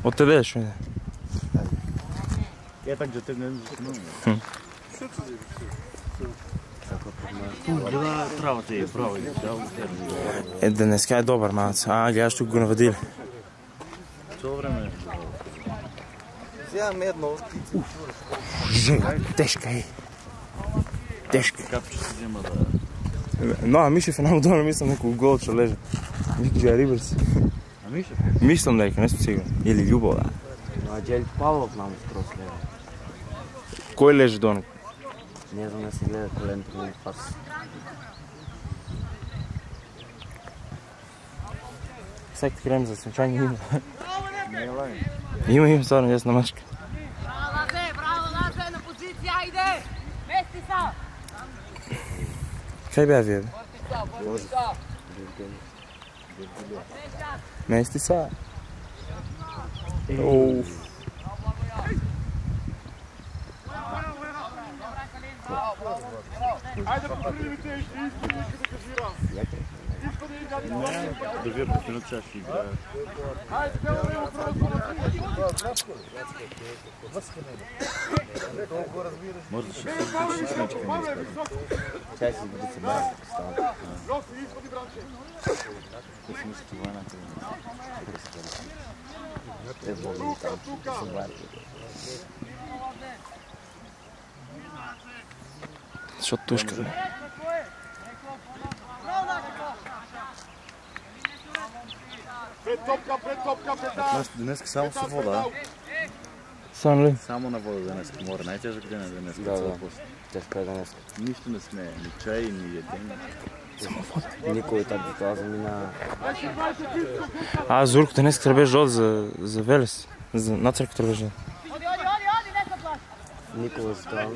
Откъде е, шведе? Е, так, че те не Правата е право. Днеска е добър малец. Гледаш тук го навадили. Цяло време е. Вземаме едно. Тежка е. Тежка. Капче се взема да... Но, Мишев една удобно мислям неколко гол ще лежа. Вика, че е рибър си. А Мишев? Мислям дека, не съм сигурен. Или Любо, да. Но Джели Павлов нам скоро слева. Кой лежи до него? Не знам да се гледа коленото ми пас. Всеки крем за свечание има. Не е лаген. Има стvarno ясна мачка. Браво, Лазе, на позиция, айде! Мести са! Kaj бе вие, бе? Мести са. Оуф. Айде да подривите и ще изпълни, ще да кажира. Да вие по минут час ще играе. Айде, те да време първо Може да ще се смечка не изпълни. Чай си бъде се бавя. Роси, изпълни, бранче. Те си мисля, това е една Те води там. Се бавя. Защото тушка, бе. Пред топка, пред Днес само с вода. Само ли? Само на вода днес. Море. Най-тежък ден е днес. Да. Тежко е днес. Нищо не сме. Ни чай, ни ядем. Никой там до това замина. Зорко днес тръбе жод за Велес. На църква тръбе жод. Никой за това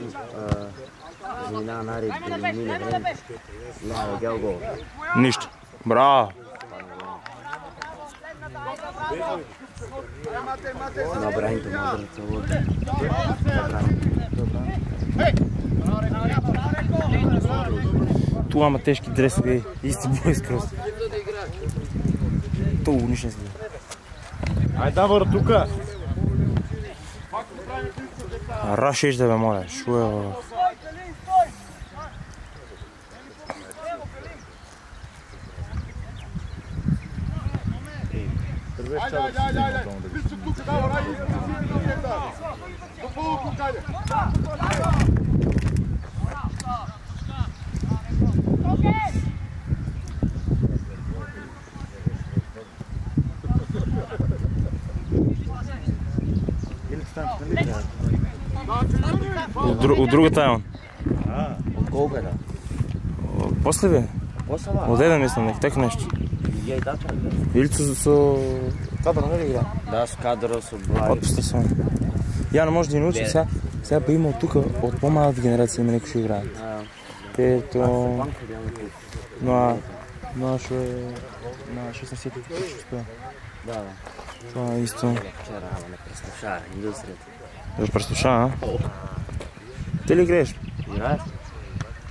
замина наред да мине време. Не, гел гол. Нищо. Браво! Набраните мадърца от... Това ама тежки дреси, бе. Исти бой с кръст. То нищо не си. Ай, давър тука! Рашеш да бе, моля. Шо е, бе. Айде! Вижте тук, давай, айде! До полуко, айде! От другата е он. От колко е да? После бе? После ба? От една мислям, нека така нещо. Я и дача да. Или со кадър, нали игра? Да, с кадъра, с отбрави. Отпусти се. Я не може да ни научи сега па има от тук, от по-малата генерация има някой ще играят. Където... Но ще е... На 16 чувства. Да. Това е исто. Вчера, ама не преслуша, индустрията. Да преслуша, а? Ти ли играеш? Играеш?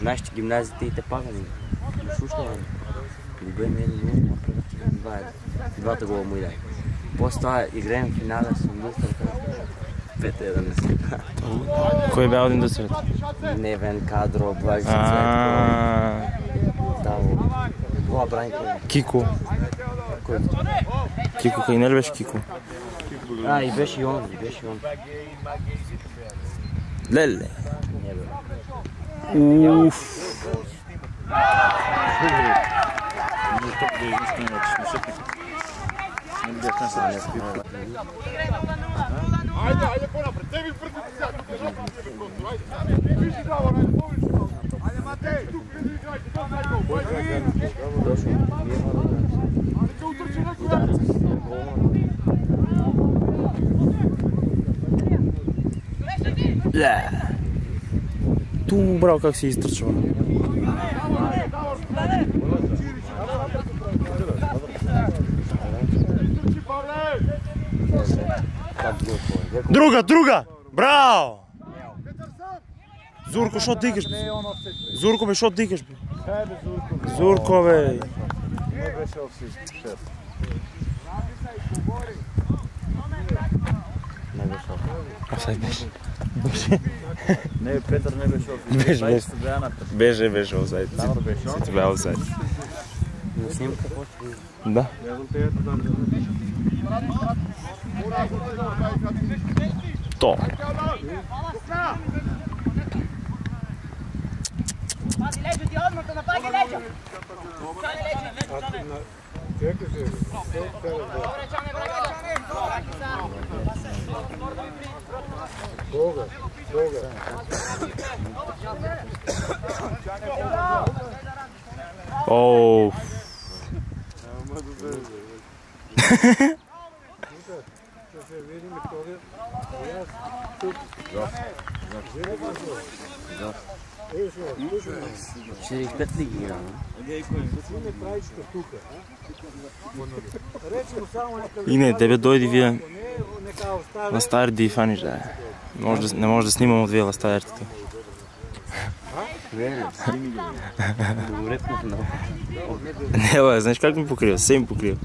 Нашите гимназите и те пагани. Не слушна, бе. Любе ме едно, двата гола му иде. После това играем в финале с индустрията. 5-1 не си. Кой бе от индустрията? Невен, Кадро, Благи, Цветко. Даво. Това бранко. Кико. Кой? Кико, кой не ли беше Кико? И беше и он, Леле. Не бе. Уф. Айде, по-напред, те ви върнете сега, тук е жопа ти е просто, айде! Вижте право, айде, повече право! Айде, Матей, тук не играйте, това е гол, бойте! Айде, че утърчи някой! Ту, браво, как се изтръчва. Друга! Браво! Зурко, шо дикаш, бе? Зурко, бе, шо дикаш, бе? Зурко, бе! Не беше във всички 6. Офсайд беше. Не, Петър не беше офсайд. Беше офсайд. Си бе офсайд. На снимка почва. Да. То. Pazi leđo ti odmah, to napagi leđo! Čane leđo! Čekaj se. Dobre, Čane, bravo! Koga? Oh. Через 5 лиги играл. И не, тебе дойди вие на стар да и фаниш, да. Не може да снимам от вие на старите. Не, бе, знаеш как ми покрива? Се ми покрива.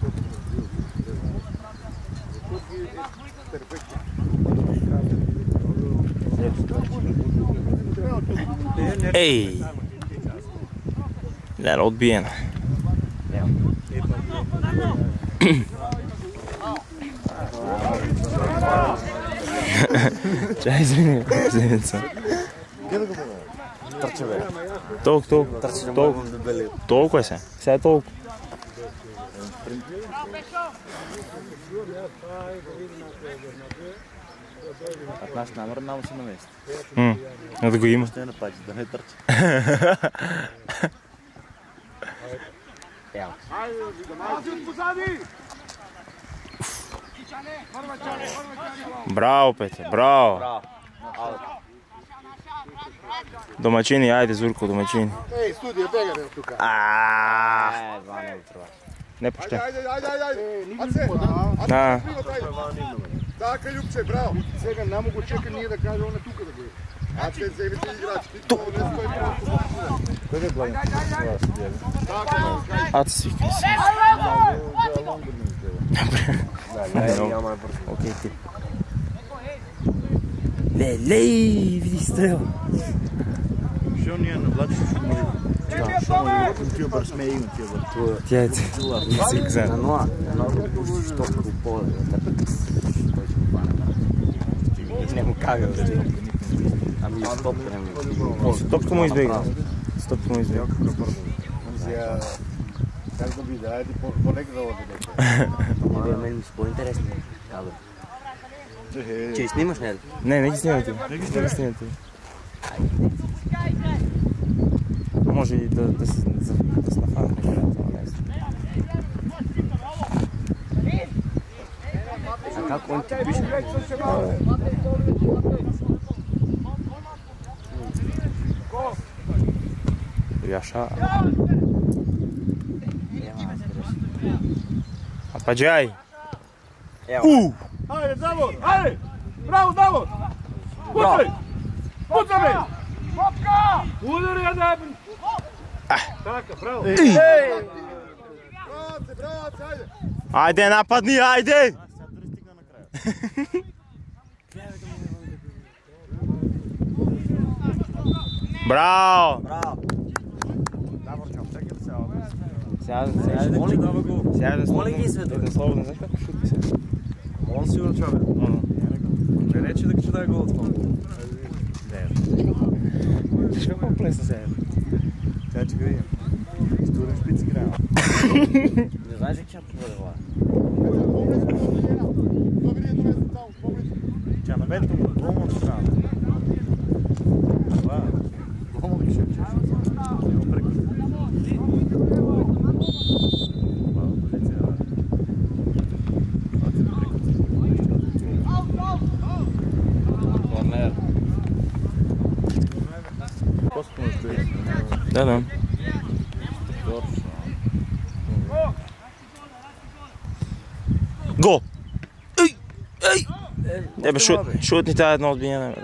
Ей! Där odbijena. Čaj, izvini, zemljica. Trče bе. Толкова е се. Сега е толкова. А наш номер нам се намести. Да го има. Ще напади, да не търчи. Браво, Петя, браво. Домачини, ajde Zurko, домачини. Ej, studija, begaj tuka. Не пущай. Ajde. Да. Така, Любче, браво. Сега не мога чека ние да кажем на тука да бъде. А ще вземете играч. Ти не стои просто. Къде главен? Аз свикай се. Окей, ти. Лей, види стрел. Що ние на Влади що му отива бър сме и отива бър. Тя е цикзан. На ноа, пушиш топка в поле. Не му кага да стигне. Ами стопка не му. Стопка му избегна. Стопка му избегна. Как да биде, айде по-нека да оде. Не, мен ми са по-интересни кадър. Че снимаш, не ли? Не ги снимате. Не ги снимате. Може и да се нафанат некрата. А как он ти пише? Яша. Ападжай. Ajde, Davor, ajde! Bravo, Davor! Pucaj! Pucaj me! Kopka! Udari, ajde! Така, bravo! Bravo, ajde! Ajde, napadni, ajde! Браво! Моли ги света. Слободно, знаеш kako šuti se? Он сигурно чува. Не рече да че дай гол от фон. Знаеш kako plesa se? Тя че видим. Стурен шпиц играем. Не знаеш ли че бъде това? Тя на мен му долу от страна. Това долу ли ще чеш? Няма прекъс. Да. Гол! Ей! Не бе, шутни тая една отбиена.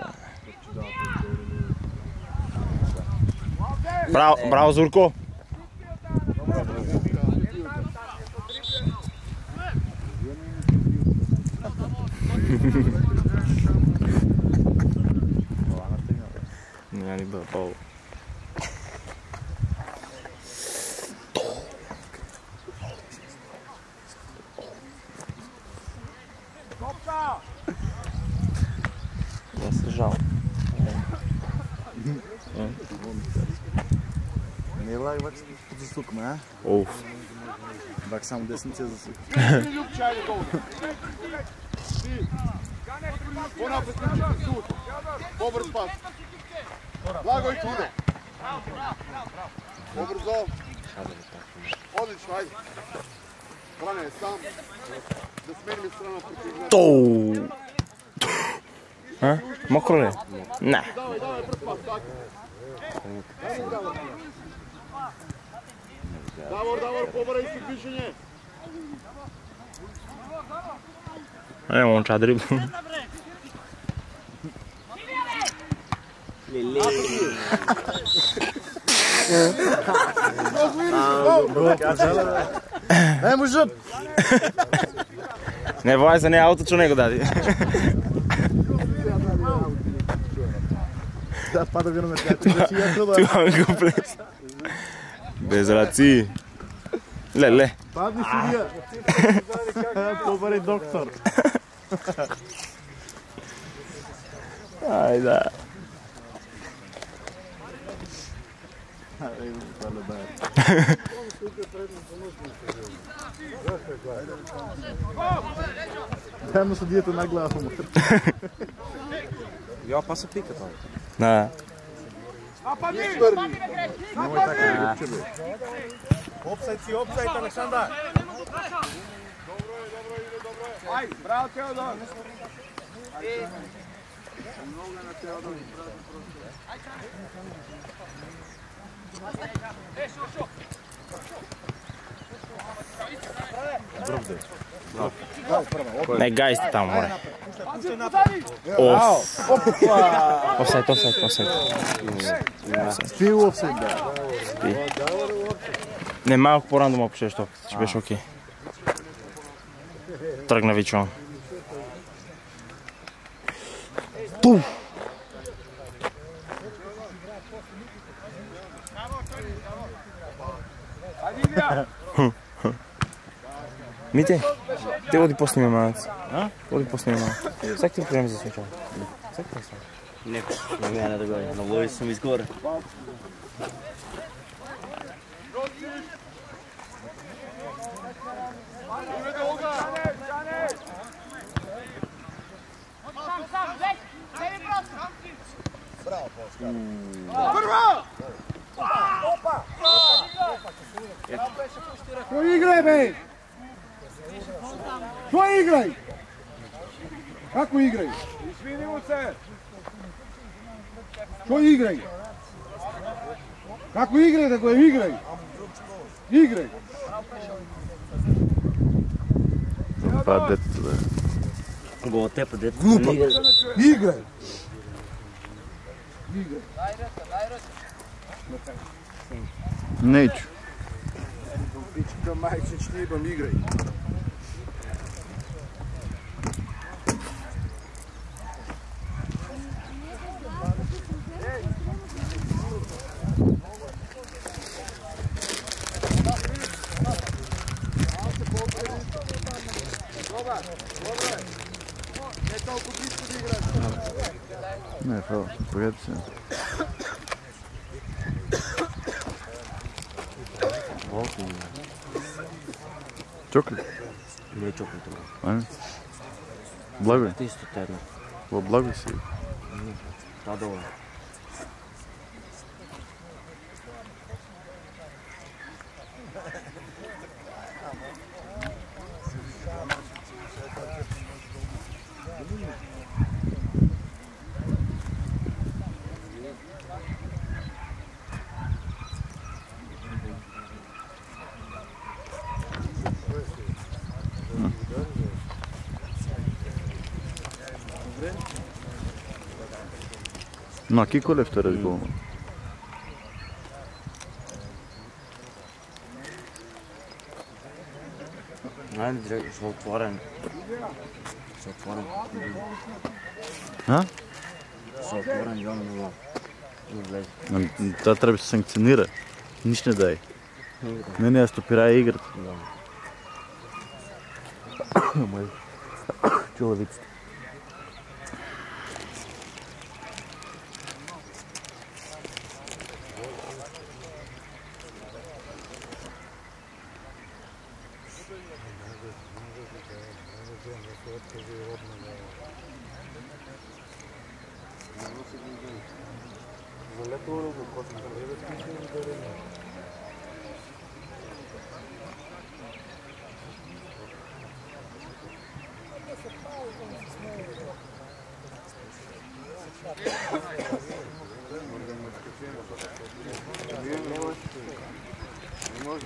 Браво, Зурко! Няма ни бъде Павло. Не се жал. Не лаг, бак засукаме, а? Оф. Бак само десница засукаме. Ljubče, ajde dolje. Ti. Ponapred ključiti sud. Pobrz pas. Blago i čudo. Pobrzo. Odlično, ajde. Brane, sam. Da smerim strana protiv. Тоу! А? Мокро ли? Не. Давай, давай, brz pas, tako. Davor, pobaraj se pišenje. Не, момча дриб. Не може! Не, Вайза не е ауточо него дади. Да, пада го на метрата. Това го плес. Без раци. Леле. Падни судия. Побари доктор. Айде. Дай му судията на глава му. Ja, pa se pika to. Да. Opsajd si, opsajd, Aleksandar. Aj, bravo Teodor. Не гайсте там, море. Оф. Офсайд, офсайд, офсайд. Спи офсайд, да. Не, малко по-рандом ако ще беше окей. Тръгна Вичон. Пум! Мите, те оди по-снима малец. Оди по-снима малец. Всеки ти приеми за случай. Всеки ти Не, не мина да гоня, но лови съм изгоре. Što igraj, bej! Što igraj? Kako igraj? Izvinimo se! Što igraj? Kako igraj, tako je igraj? Igraj! Ба, детето, да. Го тепа, дето. Igraj! Igraj! Neću. Pička majče šnjibam, igraj! Не, фал, погоди се. Волко ми. Чокли? Не е чокли това. Ами? Благо е? Ти сто терно. Во благо си. Та долу. Но ки колев разговор? Айде, директно, са отворен. Са отворен. А? Са отворен, Йон, много. Това трябва да се санкционира. Нищо не дай. Не стопирае играта. Чуловиците.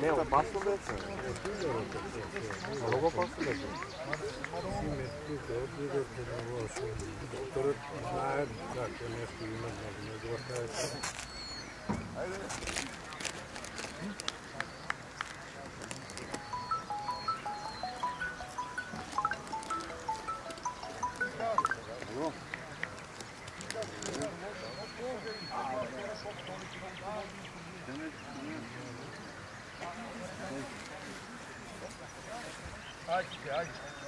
Не, опасно беше. Много опасно беше. Докторът знае как нещо има, не го оставя.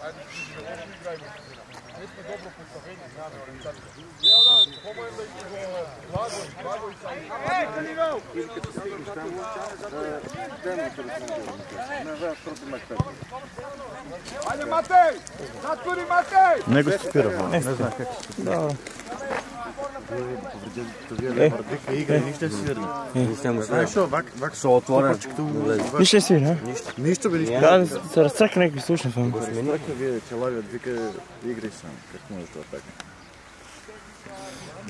Ajde, igrajmo. Mi smo dobro postavljeni, znamo orijentacija. Ja da, pomojem da blago i sam. Ili kad se stigneš tamo, demo to ne znaš protiv Makpeta. Ajde, Matej! Zatvori, Matej! Не го стопира, не знам как се стопира. Игра, нищо не свирна. Знаеш що, вак са отворен. Нищо не свирна? Нищо бе, нищо. Да, се разтрака някакви слушни филми. Разтрака вие, челавият вика, играй сам. Как може това така?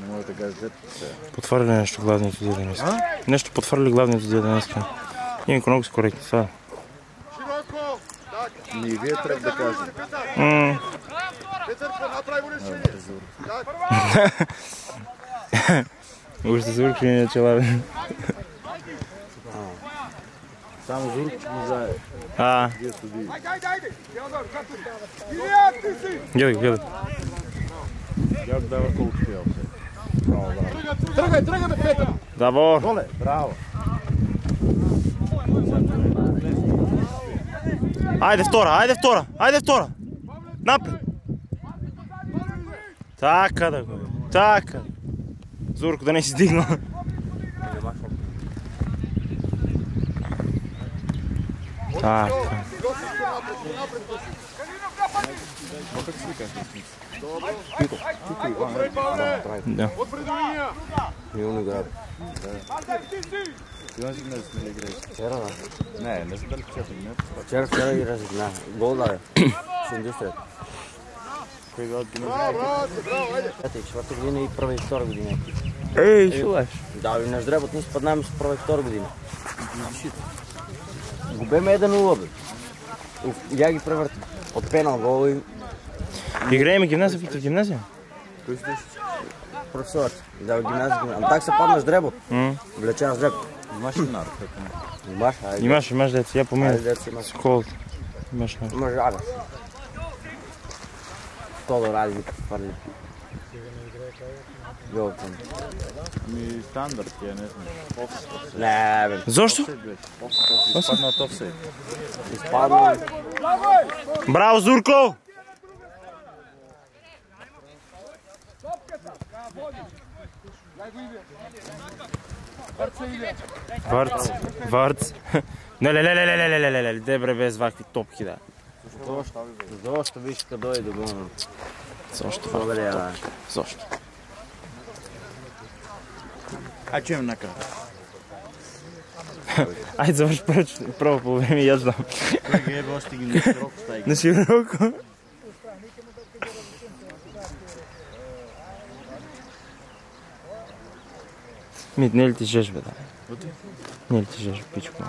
Не може да кажете сега. Потвърли нещо главният отиде днеска. Нещо потвърли главният отиде днеска. Инако много са коректни това. И вие трябва да кажете. Петърко, направи го решение. Още Зурко не е челавен. Само Зурко му знае. Вие стоди. Айде! Илия, ти си! Гледай. Я дава колко пиял се. Тръгай, бе, Петър! Давор! Доле, браво! Айде втора! Напред! Така да го. Така. Зурко да не си стигна. Така. Да. Милно град. Ти не знаеш ли играеш? Вчера, да. Не знам дали Вчера ги разигна. Гол даде. С индустрията. Кой гол ти не Браво, айде! Ето и четвърта година и първа и втора година. Ей, шулаш. Да, и наш дребот ние спаднаме с първа и втора година. Губеме 1-0, бе. Я ги превърти. От пенал гол и... Играем гимназия, Виктор, гимназия? Кой си деш? Професорът. Да, гимназия. Ама так се падна с дребот. Влеча с дребот. Имаш ли нар? Имаш, айде. Имаш деца, я помина. Айде, деца имаш. С холд. Имаш нар. Имаш рада. Тодор ради ги хвърли. Йолтен. Ми стандарт ти не знам. Не, бе. Защо? Изпадна от офсайд. Изпадна. Браво, Зурко! Върц. Не, дебре без вакви топки, да. Защо виж къде дойде да го... Защо? Благодаря, да. Защо? А чуем накрая. Айде завърши първо по време и аз дам. Кой е още ги на широко стайга? На широко? Мит, не ли ти жеш, бе, да? Не ли ти жеш, пичко?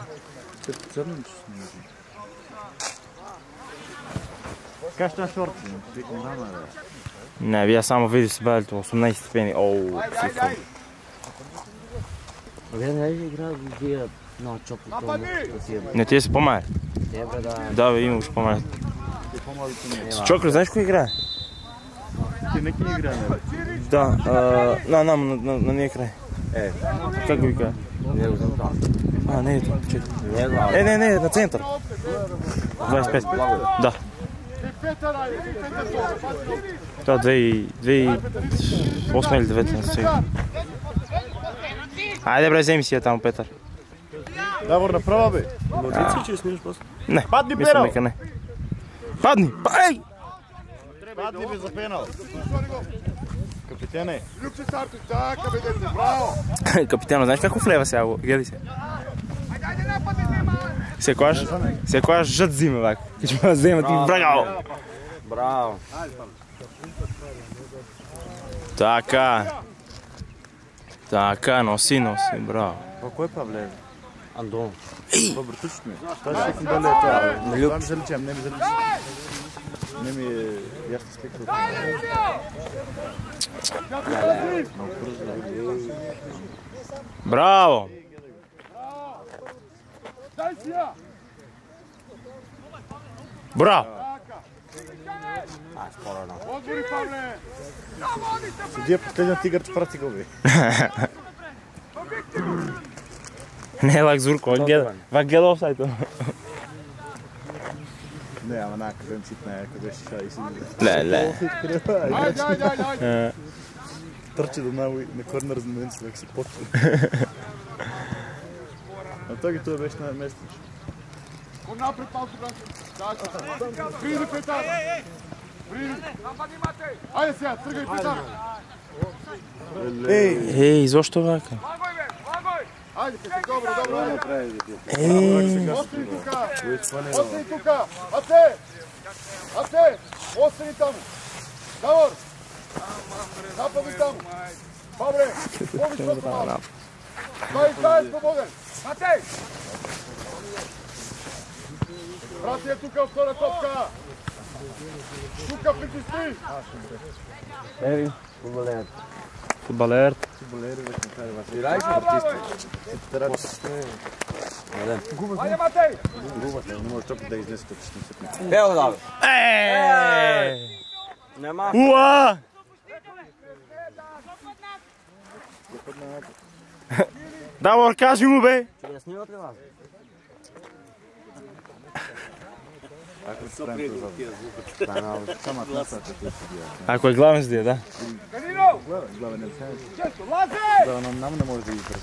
Църно ли ще не може? Как ще шорти? Викам рама, бе. Не, вие само види си бавите 18 степени. Оу, си фу. Вие не ли игра да вие много чопло това? Не, тия са по-мали. Те, бе, да. Да, бе, имаш по-мали. По-малите не. С Чокър, знаеш кой играе? Ти не ки игра, не, бе. Да, на нея край. Как го вика? Не го знам това. А, не е това. Не, Не, на център. 25. Да. Това 2008 или 2009 не сега. Айде бре, вземи си я там, Петър. Давор, направа бе. Младици, че снимаш после? Не, Падни, мисля Перо! нека не. Падни! Ей! Падни бе за пенал. Капитене. Люксе Сартус, така бе дете, браво! Капитано, знаеш какво влева сега? Гледай се. Секојаш жът зиме, вака. Ќе ме взема ти брагао. Браво. Така, носи, браво. Па кой Павле? Андон. Добре, точно ми. Той ще съм дали това. Това ми заличам, не ми заличам. Не ми е ясно слика. Браво! Браво! Отвори, Павле! Судия последният тигър, че прати го бе. Не е лак Зурко, вак гледа офсайта. Не, ама на къдем цитна е, къде ще ша и си. Ле. Ajde! Тръче до на корнер за момент, да си почва. А той ги това беше на местниш. Ko napred, Pavko Branko. Pridi, Petar! Pridi! Ajde сега, тръгай, Петар! Ей, зошто вака? Ajde, Petar, dobro. Ей, Ostani тука! Ате! Ostani tamo! Davor! Napadi tamo! Dobre! Poviš što malo! Staj, slobodен! Matej! Vrati je tuka, vtора топка! Тука притисни! Еви, футболер. футболер. Футболери да кажа вас. Играеш артисти. Ajde, Matej! Губата, не може чопи да изнесе тук, ще не се. Ево да бе. Нема. Уа! Давор, кажи му бе! Ще я снимат ли вас? Ако се правим това звука. Само атмосфера ще се дия. Ако е главен съдия, да. Главен е сенец. Laze! Да, нам не може да избере.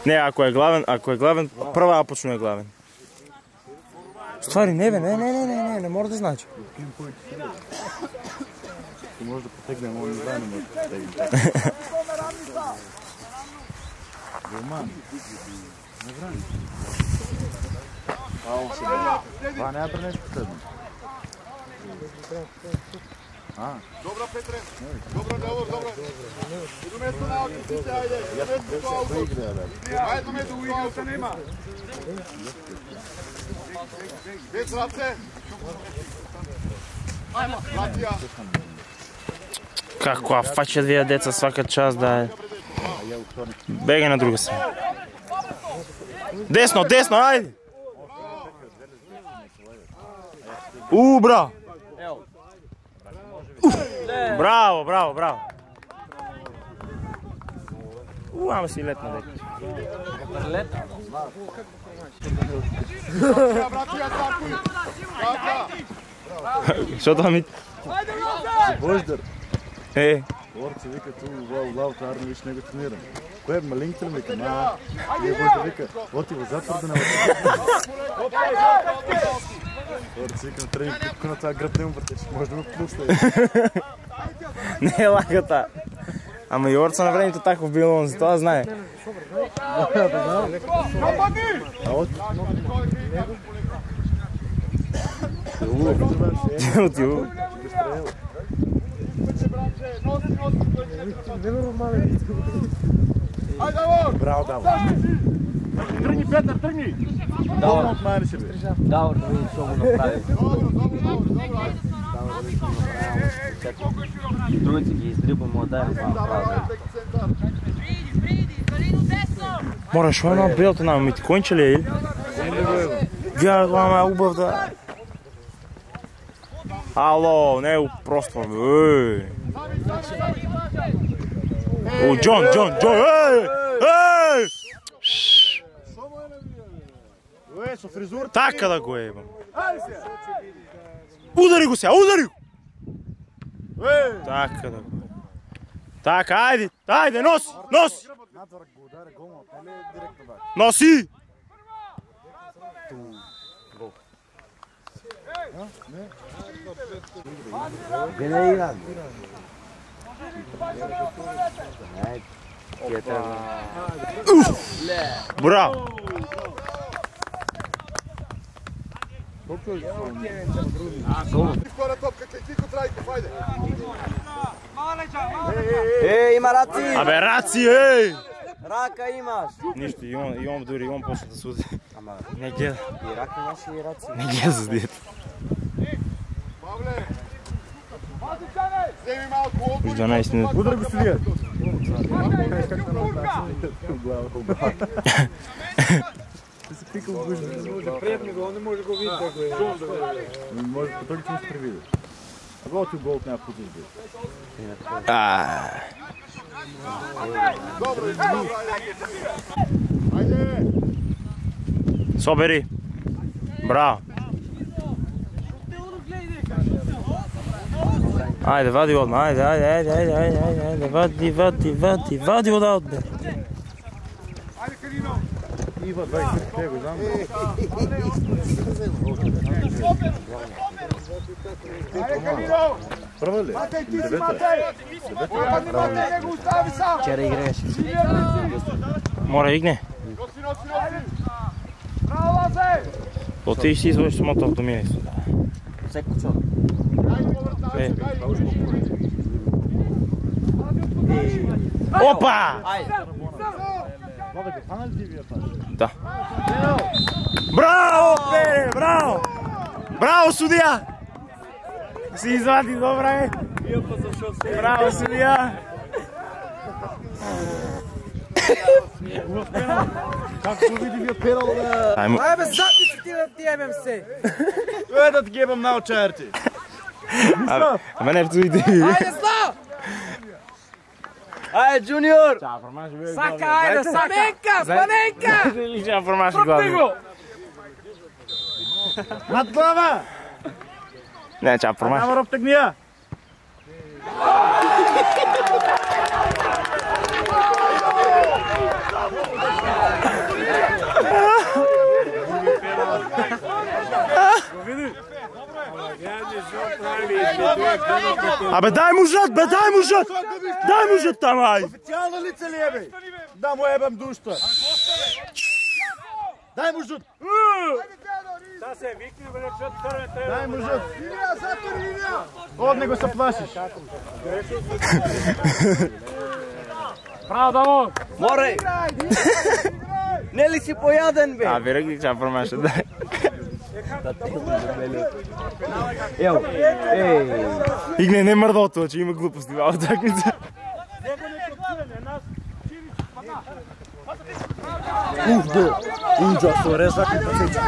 Не, ако е главен, права почну е главен. Ствари, не може да значи. Ти може да потегнем, но не знае, не може да потегнем. Роман. Не брани. Ало се бе. Това не е нещо последно. Dobro, Petre! Dobro, dobro! Idu mesto na otisite, ajde! Idu mesto u auto! Ajde mesto u auto, nema! Bez race! Latija! Каква фача две деца свака час да е. Бегай на друга страна. Десно, айде! Браво! Браво! Ама си летна дека. Bratija, startuj! Kaka! Що това ми? Бождар. Орце вика ту лавата арно виж него тренирам. Кое е малинката ли вика? И Бождар вика, оти в затвор да не Орце вика на тренинг, тук на това гръб не му въртеш, може да му плюсне. Не е лагата. Ама и Орца на времето тако било, он за това знае. Отиво. Браво, Давор. Тръгни, Петър, тръгни! Давор, отмайни се бе. Давор, да види, що го направи. Другите ги издрибам, му дай на това. Мора, шо една белта на ми ти конче ли е или? Гледа, това ме убав да... Ало, не е просто. Джон, ей! Со фризурата. Така да го ебам. Удари го сега, удари го! Така да го. Така, айде, носи! Надвърх го удари, голма, не е директно бак. Носи! Гене играм. Браво! Скоро топка, Кико Трайков, айде! Има раци! Абе, раци, ей! Рака имаш! Нищо, имам дори, имам почва да суди. Ама, Не гледа. и рака имаш и раци. Не гледа за дете. Павле! Вземи малко отбор! 12 минути. Удар го Судия. Ти си пикал в гужа. Приятно го, не може да го види да го е. Може по този чин се превиде. А голти гол няма пути да Добре, айде! Собери. Браво. Ajde, vadi odmah, ajde, vadi odavde. Ива 20 го знам. Права ли? Вчера играеш. Mora Igne. Otiš si izvojiš samo to mjesto. Всеко чот. Опа! Айде. Бабе, те хвана ли ти вие паш? Да. Браво, Пере, браво! Браво, судия! Си извади, добре. Браво, судия! Как го види вие пенал да... Айде, задни си ти да ти ебем се! Е, да ти гебам на очарти. Ама не вцуйте. Айде, зла! Айде, Джуниор! Сака, айде, Паненка! Лича формаши глави. Над глава! Не, ча формаши. Няма роб тъгния! Абе, дай му жът, бе, дай му жът! Дай му жът там, ай! Официално лице ли е, бе? Да му ебам душта! Дай му жут! Дай му жут! От него се плашиш! Право, дамо! Море! Не ли си пояден, бе? А, бе, ръгни, ча формаши, дай. Ево, ей! Игне, не мърда от това, че има глупости, баба, таквица. Ужасно, резак и пъсечи.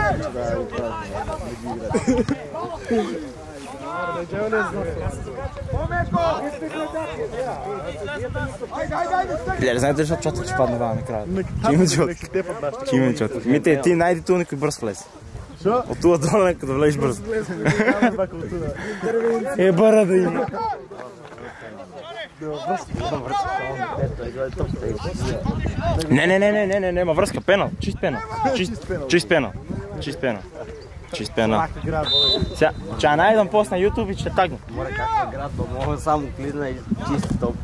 Леле, знаете ли, защото чота ще падна ваа накрая? Киме чота. Киме чота. Мите, ти найди ту някой бърз влез. От това долу нека да влезеш бързо. Е, бара да има. Не, ма връзка, пенал. Чист пенал. Чист пенал. Чист пенал. Сега, че найдам пост на YouTube и ще тагна. Море, как на град, мога само клидна и чист топ.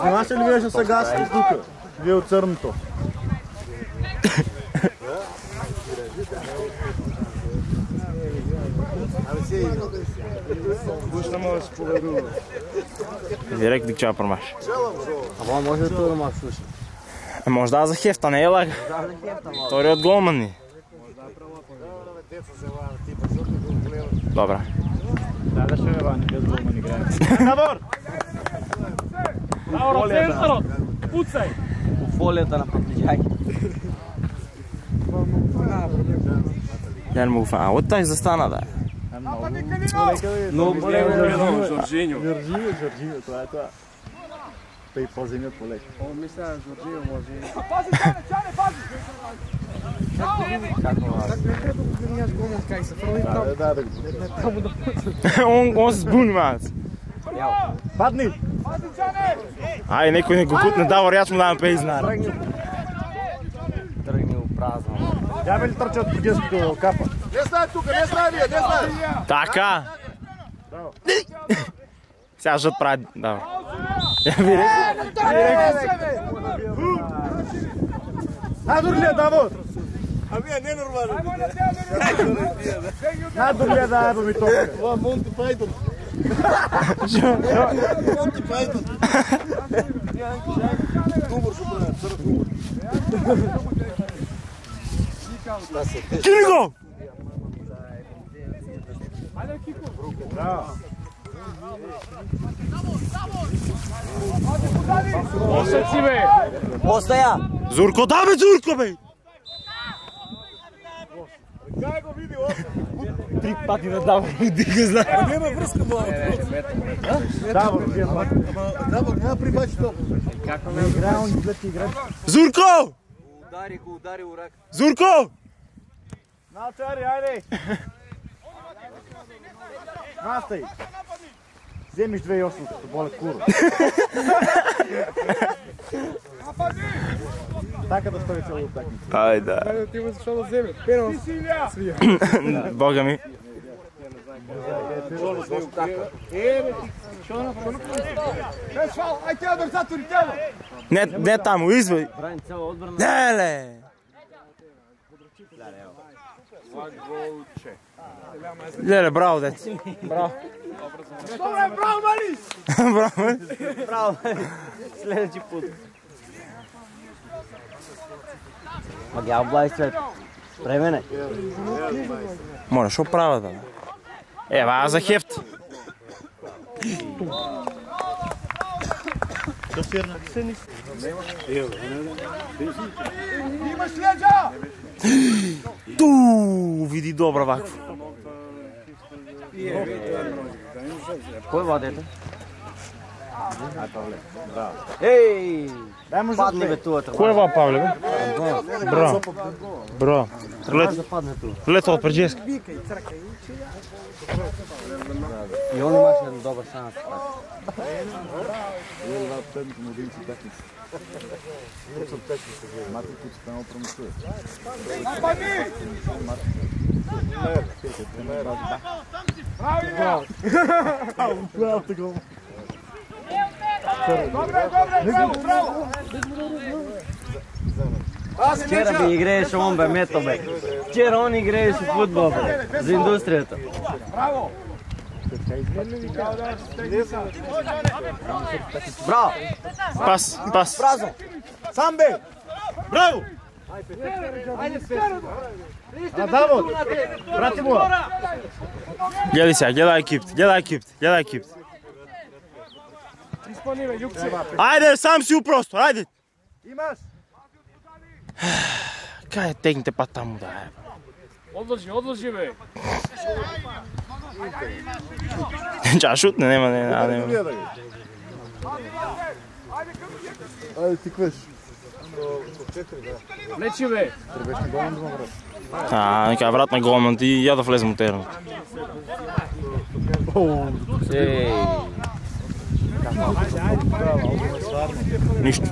Снимаш ли вие ще се гасите тук? Вие от църното. Директ дикчава промаш. Ама може да това да ма слуша. Може да за хефта, не е лага. Втори от голман ни. Добра. Да ще вани, без голман играем. Набор! Право, центърът! Пуцай! По фолията на пътlijaj. Я не мога фана. От тази застана, да. Много големо. Жоржиньо, това е това. Те и по-земят по-леко. О, мисля, Жоржио може. Пази, Чане, пази! Как да го гърняш гонят, как се фърли там? Да го. Там да Он се сбуни, мац. Падни! Пази, Чане! Ай, некой не го кутне, дава ряд му даме пейзнар. Тръгни опразно. Я бе ли търча от подиското капа? Не знае тук, не знае вие, не знае! Така. Сега жът прави, да. Я ви Надурлия, Давор! А вие не нормално. Надурлия, да, ми тока. Това Монти Пайтон. Монти Пайтон. Тумор ще правят, църв тумор. Кини го! Осъци, бе! Остая! Зурко, да бе, Зурко, бе! Кай го види, Три пати да дава, дига знае. Няма връзка, мама. Давор, Давор, няма прибачи то. Зурко! Удари урак. Зурко! Начари, айде! Настай! Вземиш 2,8 като боля куро. Така да стои цяло така. Ай, да. Хайде, ти има защо да вземе. Пенал свия. Бога ми. Без фал, ай тя дързатори, тя! Не там, извай. Брани цяла отбрана. Деле! Леле, браво, дец. Браво. Добре, браво, Малис! Браво. Браво! Следващи път. Магия облайствет. Премене. Моля, шо правя да? Ева, аз за хефт. Имаш леджа! Ту, види добра ваква. Кой владете? Ей! Падни бе туата. Кой е ва, Павле, бе? Браво. Браво. Лето от преджеска. И он имаше един добър шанс. Напади! Браво, Добре, браво! Вчера би играеше он бе, мето бе. Вчера он играеше футбол бе. За индустрията. Браво! Браво! Пас. Празно! Сам бе! Браво! Давор! Прати му! Гледай сега, гледай екипите. Изпълни, бе, Юкче. Айде, сам си просто, айде. Имаш! Кай е техните пат там да е. Одлъжи, бе. Ча шутне, нема. Айде ти квеш. Лечи, бе. Требеш на голен дома, брат. Нека врат на голман и я да влезем от терен. Ей! Нищо.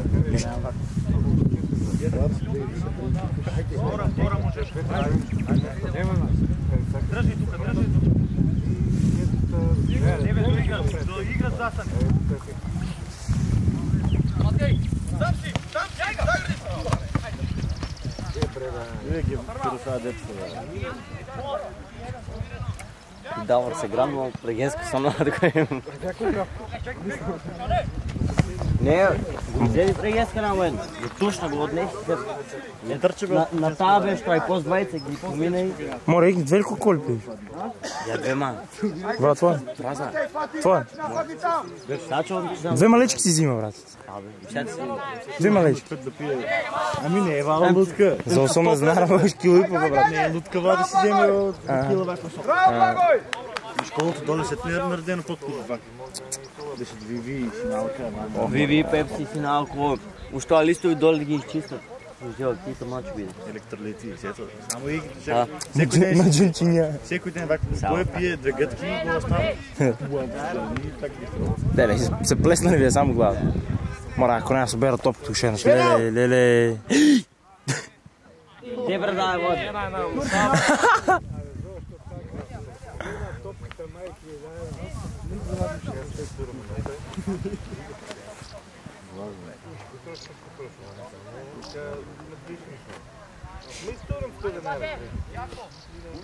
Давор се грам, прегенско съм да го имам. Не, го взели прегенска на мен. Го тушна го отнеси. Не търче бе. На тази беше това и по 20 ги помина и... Море, велико коли пиш. Я две ма. Брат, твой. Траза. Твой. Сачо, Две малечки си взима, брат. Абе, си. Две малечки. Ами не е вала лутка. За особено знара, бъдеш кило и по, брат. Не е лутка, вади си вземе от кила вак на шока. Браво, Благой! колото долу след наредено под-под това. Да ще Виви финалка. Виви, Пепси, финалко. Още листови долу да ги изчистят. Тита мачо биде. Електролити, сето. Само и всеки ден той пие две гътки и го остава. Леле, се плеснали ви е само глава. Мора, ако не събера топката ушенаш. Леле. Де брада е води.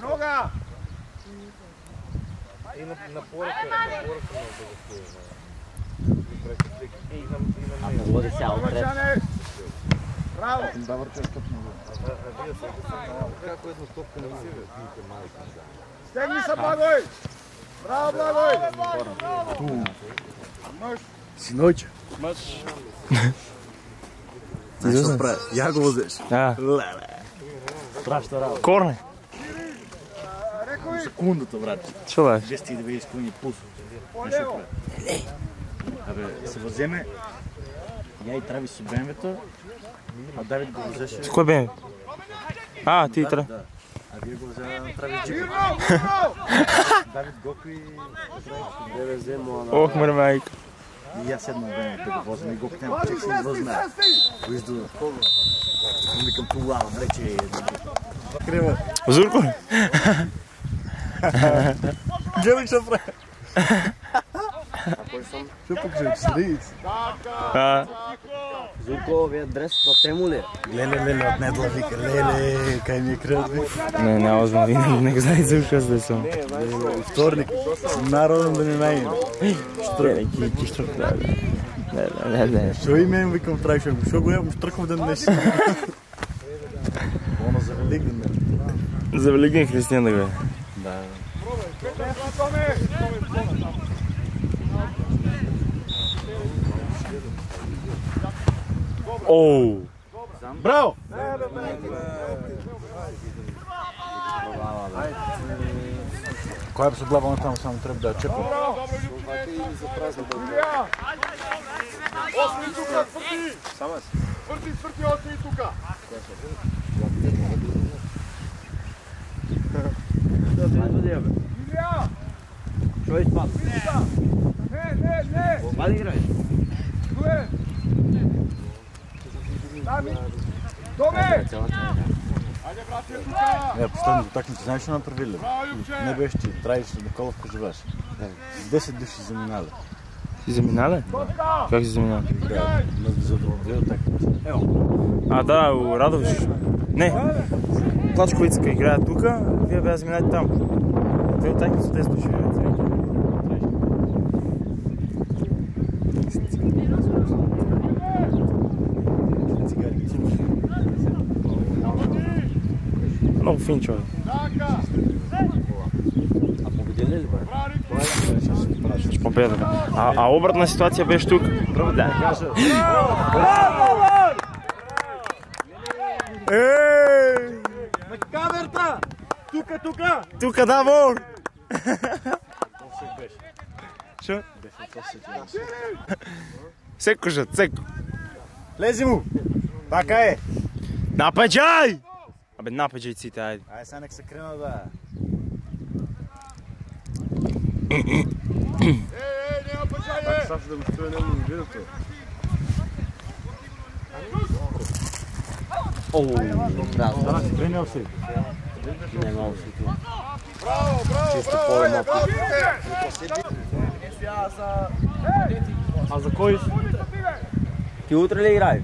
Нога! И на поръка Ако води сега отред. Браво! Стегни се, Благой! Браво, Благой! Синойче. Ти що прави? Я го возеш. Страшна работа. Корне. Секундата, брат. Що бе? 290 кони пулс. Абе, се въземе. Я и Трави с БМВ-то, а Давид го возеше... С кой БМВ? Ти Трави. Да. А вие го взема Трави с джипа. Давид Гоко и Трави. Ох, мър майка. И аз седна в БМВ да го возим и Гоко няма чек си възме. Вижда. Викам това, влече. Крива. Озурко ли? Гледай що прави. Що пък ще обстрелиц? Зурко, вие адрес платемо ли? Леле, отнедла вика, леле, кай ми е кръв вика. Не, няма възможно, не го знаете защо да съм. Вторник, народен да не наиме. Ти що прави? Не. Що и мен викам правиш, що го ям, штръквам да не си. Оно за Великден. За Великден християн да го е. Да. Оу! Браво! Кой се глава там само трябва да чепа? Осми тука, свърти! Свърти, осми тука! Що е изпад? Не! Вали играй. Доме! Айде, братия, тука! Последното так не ти знаеш, що направили? Не беше ти, Траиш Николовка живееш. 10 души заминали. Си заминали? Как си заминали? За да отдел так. Да, у Радовиш. Не, Плачковицка играят тука, вие бе заминати там. Две от тайки са 10 души. Много фин човек. А победили ли бе? Ще победа. А обратна ситуация беше тук. Да. На камерата! Тука! Тука, да, вор! Що? Секо жат, секо. Лези му! Така е! Нападжай! Абе, нападжай ците, айде. Ай, сега нека се крена да... Няма пъчай, Сега да го стоя него на видеото. Да, си кренел си. Не мога си това. Браво! А за кой си? Ти утре ли играй?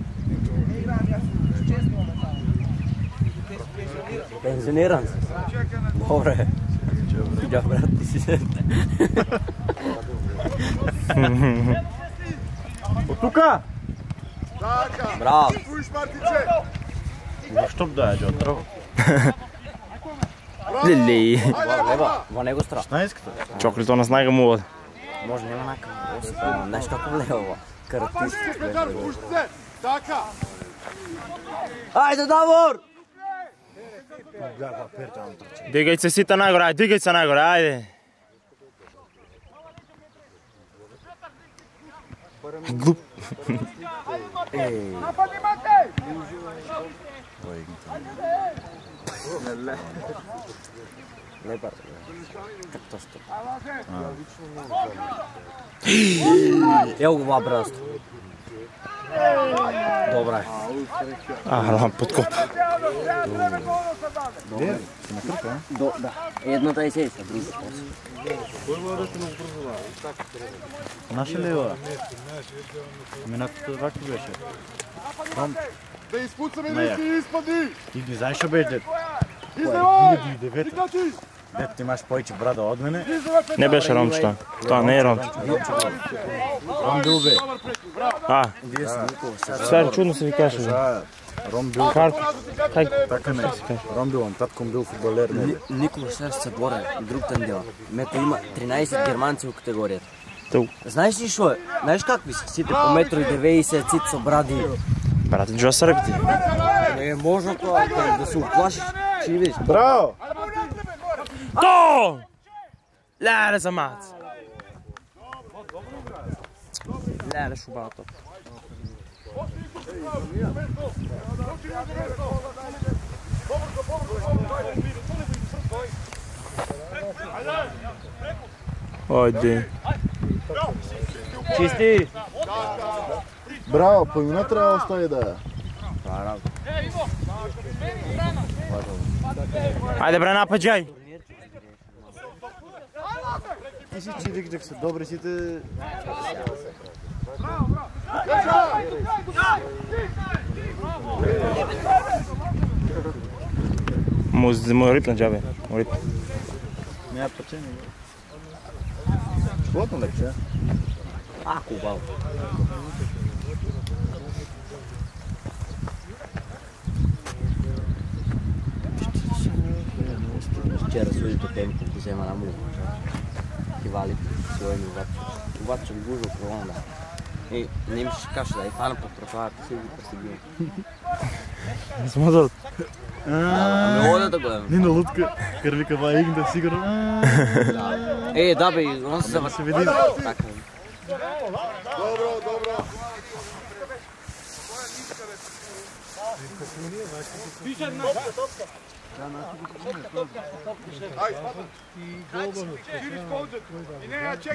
Пенсиониран си. Добре. Да, брат, ти си се. От тука! Браво. Твоиш, Мартиче! Защо да е, Джотро? Лили. Во него стра. Найската? Чокли то не знае му. Може няма накъм. Нещо какво влева. Каратист. Петър, пушти се! Така! Айде, Давор! Дигай се сите нагоре, айде, дигай се нагоре, айде. Глуп. Напади, Матей! Лепар. Как то что? Evo ga brast. Dobra je. Aha, podkop. Da. Jedno taj sjeća, drugo posao. Наша ли е? Миналото вака беше. Да изпуцаме да си изпади! Ти не знаеш що беше дет? Издевай! 2009. Дет ти имаш повече брада от мене. Не беше Ромчето. Това не е Ромчето. Ром бил бе. Сега чудно се ви каже. Ром бил. Така не. Ром бил, татком бил футболер. Никога ще се боря, друг тен дела. Мето има 13 германци в категорията. Тъл. Знаеш ли що е? Знаеш какви са? Сите по 1,90 м, цит бради. Брате, джо са ръбите. Не е можно това да се оплашиш, че и видиш. Браво! То! Лере за мац. Лере шубалто. Ойде. Чисти! Браво, по имена трябва да остави да е. Айде бре, нападжай! Ти си чидик, че са добри сите. Му рипна джабе. Няма пъчени. Плотно лекче. Хубаво. Вчера судито темpo ти взема на му. Хивали своими обаче ли гужа колона. И не им ще каша да е фана по тротуарите си ги пресегим. Смотрят. Ами ода да гледам. Нина лутка, кървикава игнда сигурно. Да бе, он се завърши. Види. Така. Dobro, dobro.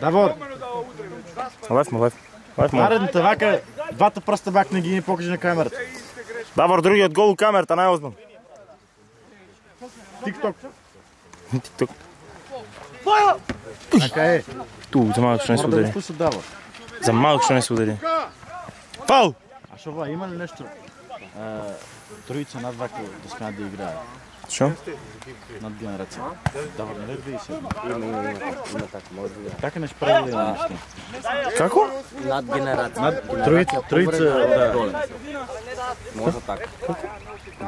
Давор. Лев му, лев. Лев му. Наредната вака, двата пръста бак не ги покажи на камерата. Давор, другият гол камерата, най-озбан. Тик-ток. Тик-ток. Така е. Ту, за малко ще не се Мора да удари. го слуша Давор. За малко ще не се удари. Фал! А шова, има ли нещо? Троица над вака да смеят да играят. Що? Над генерация. Давор, не ли да Има така, може да. Така не ще прави ли нещо? Како? Над генерация. Троица, да. Може така.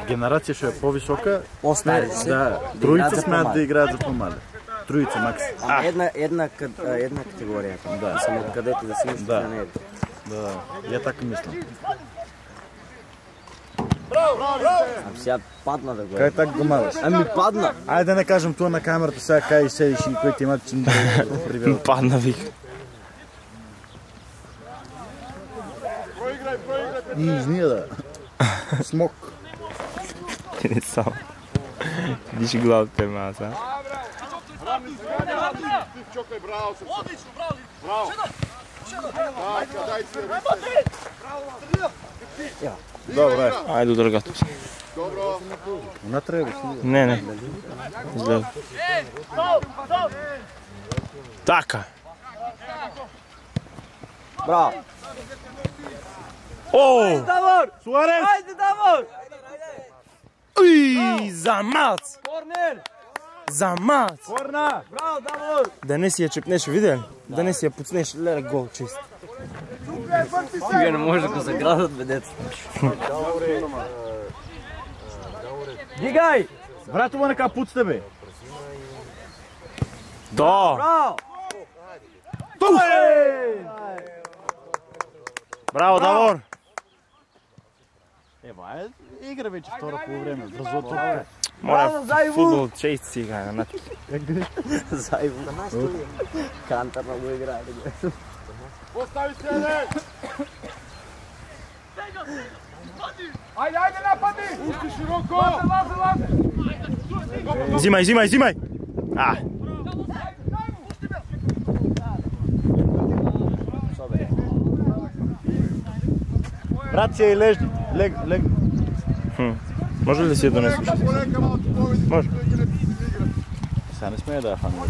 Генерация ще е по-висока. По-стари се. Да, троица смеят да играят за по-мали. Троица, макс. Една категория. Да. Само откъдето да си мислиш на нея. Да, я така мисля. Ами сега падна да го Кай так го малаш? Ами падна! Айде да не кажем това на камерата, сега кай седиш и кой ти имат, че не да привел. Падна вик. И изния да. Смок. Ти не само. Виж главата маса. Čokaj, bravo sam. Odlično, bravo. Bravo. Daj se. Добре. Айде удар гато си. Dobro. Внатре е го. Не. Изгледа. Така. Браво! О! Давор! Суарес! Айде, Давор! Уй, за мац! Корнер! За мац! Корна! Браво, Давор! Да не си я чепнеш, видя ли? Да не си я пуцнеш, леле гол, чист. Вие не може да го заградат, бе, деца. Дигай! Брато му нека пуцте, бе. Да! Браво! Браво, Давор! Ева, игра вече втора по време. Бързо топка. Моля, футбол чест си играе на натик. Заево. Кантър много играе. Postavi se jedan! Ajde, ajde napadi! Pusti široko! Laze! Zimaj! Ah. Brat će i ležni, legni. Može li si je doneseš? Može. Sad ne smije da je fanira.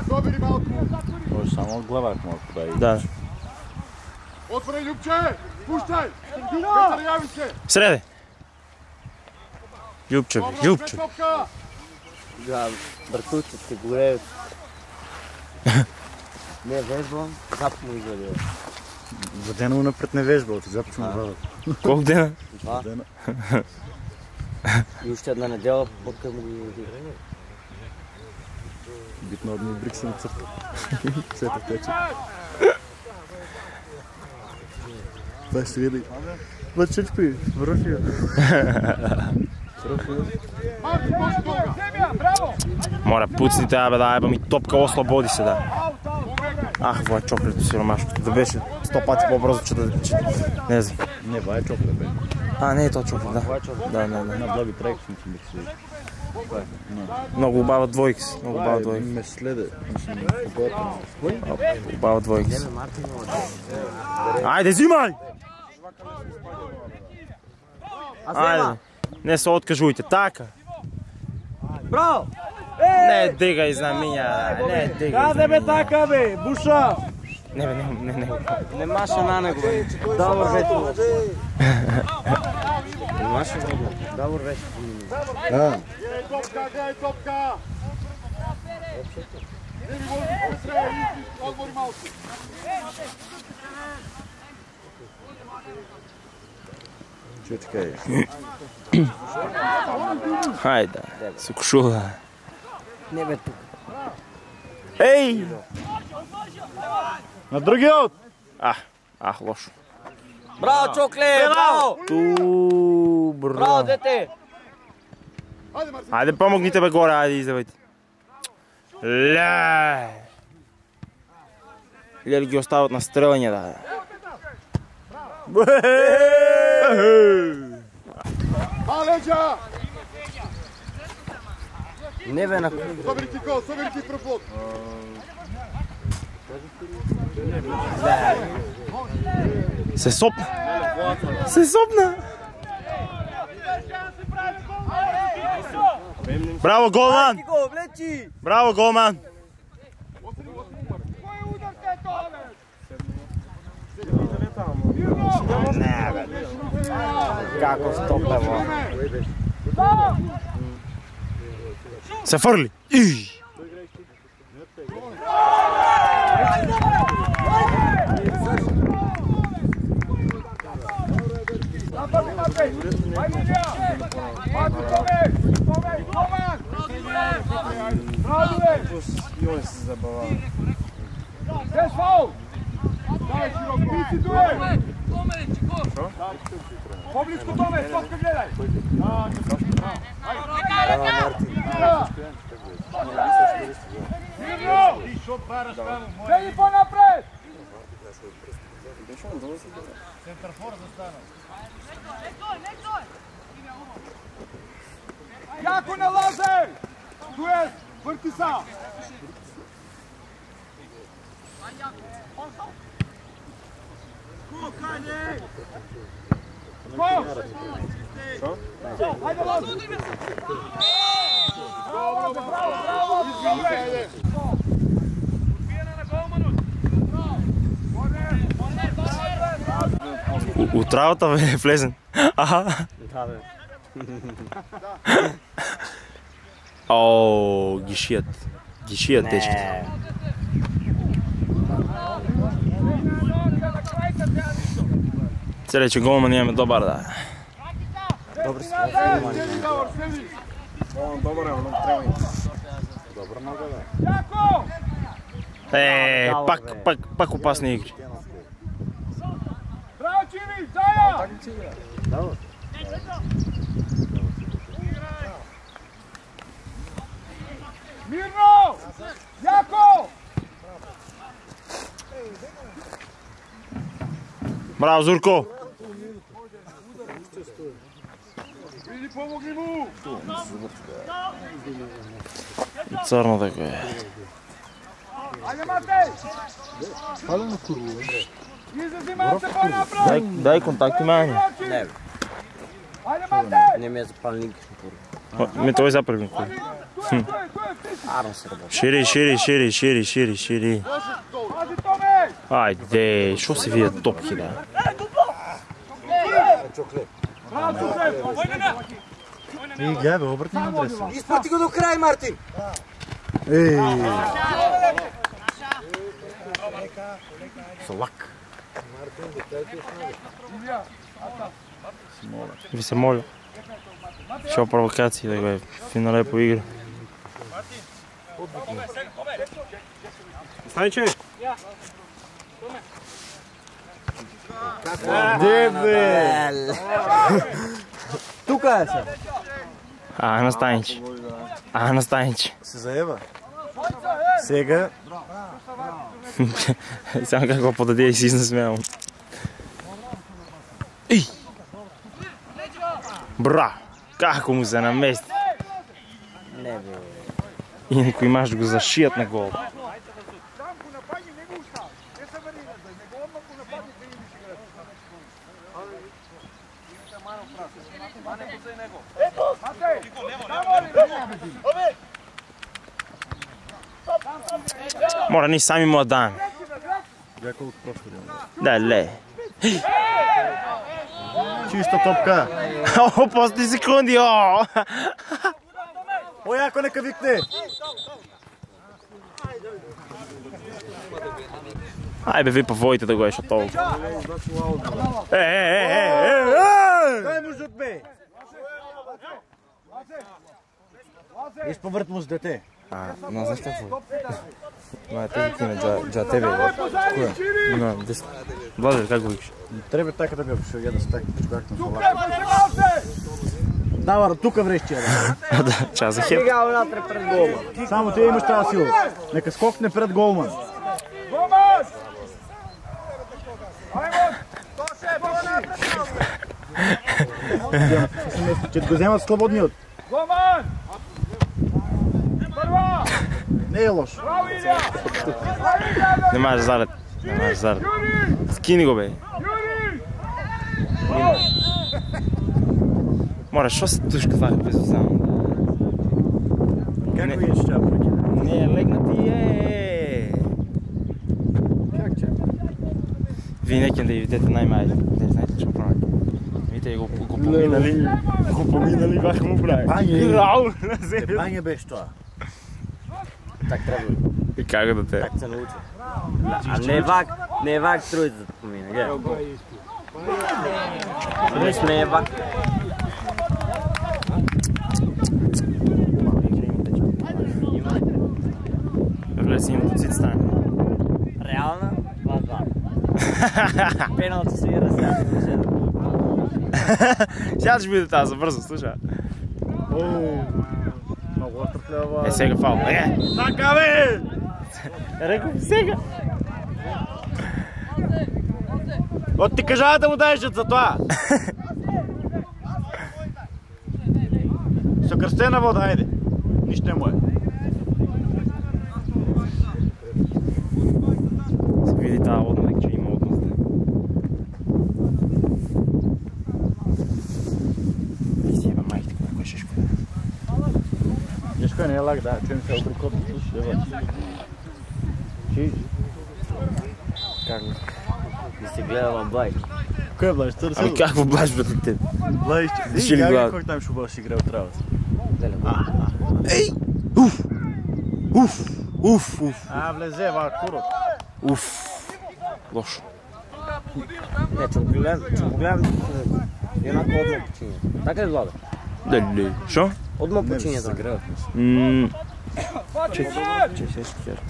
Dobiri malko! Može samo glavak malko da je. Da. Otvoraj Ljubče! Puštaj! Petar, javi se! Srede! Ljubče. Da, vrtucite gureju. Ne vežbom, zapnu izgledaju. За дена унапред не вежбал, ти започна да. Колко дена? 2 дена. И още една недела, подкъм ги играли. Битна от ми брикси на църта. Сета тече. Това ще види. Бъчечки, върши. Mora pucnite, abе da jeba mi topka, oslobodi se da. Ah, ovo je čokolito siromaško, da беше 100 пъти по-бързо, че да... Не знам. Не, това е чоклет, бе. А, не е то чоклет, да. Да. На Благи трек съм ти миксили. Много обава двойки. Ме следе. Обава двойки. Айде, взимай! Айде, не се откажуйте, така. Браво! Не дигай за меня, не дигай. Каде бе така бе, буша! Не. Не маша на него, бе. Добър вече. Не маша на него. Добър вече. Гледай топка! Отвори малко! Чучкай. Хайде, се кошула. Не бе тук. Ей! На другиот! Ах, лошо. Браво, Чокле! Браво! Браво, дете! Айде, помогните бе горе, айде, издавайте. Или ги остават на стреления, да. Аледжа! Не бе на... Собери ти гол, собери ти пропот! Се сопна! Браво, голман! Браво, голман! Не, бе. Како стопево. Се фърли! Joj se zabavava. Деш фаул! Дай широко! Ти си дуе! Поблизко Томе, стопка гледай! Седи по-напред! Центърфор застана. Яко на Лазер! Дуе! Върти са! Хайде, Лазер! Браво! Отравата бе е влезен. Аха. Да, бе. О, гишият тежки. Целе, че голман имаме добър, да. Добре си. Добър е, но трябва и. Добър нога, да. Пак опасни игри. Браво, Чими! Зая! Браво. Мирно! Яко! Браво, Зурко! Иди, помогни му! Църно така е. Айде, Матей! Излези малце по-напред! Дай контакти, мани. Не, бе. Айде, Матей! Не ми е запален линкашни пурви. Ми той запрегни. Арно се работи. Шири. Пази, Томе! Айде, шо се вие топки, да? И гледай, объртни на адреса. Изпрати го до край, Мартин! Салак. Ви се моля. Шо провокации да го е финале по игра. Станиче! Дебе! Тука е се! Ана Станич. Се заеба. Сега. Само как го подаде и си изнасмявам. Ей! Бра! Како му се намести? Не, бе. Инако имаш да го зашият на гол. Мора, ни сами му дам. Да, ле. Чиста топка. О, после секунди, о! О, яко нека викне. Ай бе, ви повойте да го еш от толкова. Дай му жут, бе. Изповърт му с дете. Но знаеш какво? Ма тези тиме за тебе. Коя? No, Владе, как го викаш? Трябва така да бе, ще я да стак, как на салак. Давар, тука врещи, бе. Да, ча за хеп. Сега внатре пред голман. Само ти имаш тази сила. Нека скокне пред голман. Голман! Че го вземат слободни от. Голман! Първа! Не е лошо. Браво, Илия! Не можеш заред. Скини го, бе. Юри! Мора, шо се тушка това без само? Как го еш чапа? Не, легна ти е. Как чапа? Вие некем да ги видите най-майде. Не знаете какво прави. Видите го поминали. Го поминали, бах му прави. Паня. Рау! Паня беше това. Так трябва. И как да те? Так се научи. А не е вак троица да помина, гледай. Не сме е вак. Влез има туцит стане. Реална? 2-2. Пеналти свира сега. Сега ще биде тази, бързо, слушай. Много остър хлява. Е, сега фал. Така, бе! Реков, сега. От ти кажа да му даеш за това. Со кръстена вода, айде. Нищо не му е. Се види тази водна, че има отност. И си еба майките, колко е шишко. Дешко не е лак, да. Чуем се обри код. Слушай, ева. Чиж. Как? Да се гледам Блайч. Кой е Блайч? Търси. Ами какво блаш бе те? Блайч. Ще ли гледат? Кой там шубал ще играе от работа? Ей! Уф! Уф! Уф! Уф! Влезе, ва, курот. Уф! Лошо. Не, че погледам еднакво отма починя. Така ли, Влада? Дали? Шо? Отма починя. Загреват ми се. Че се хер.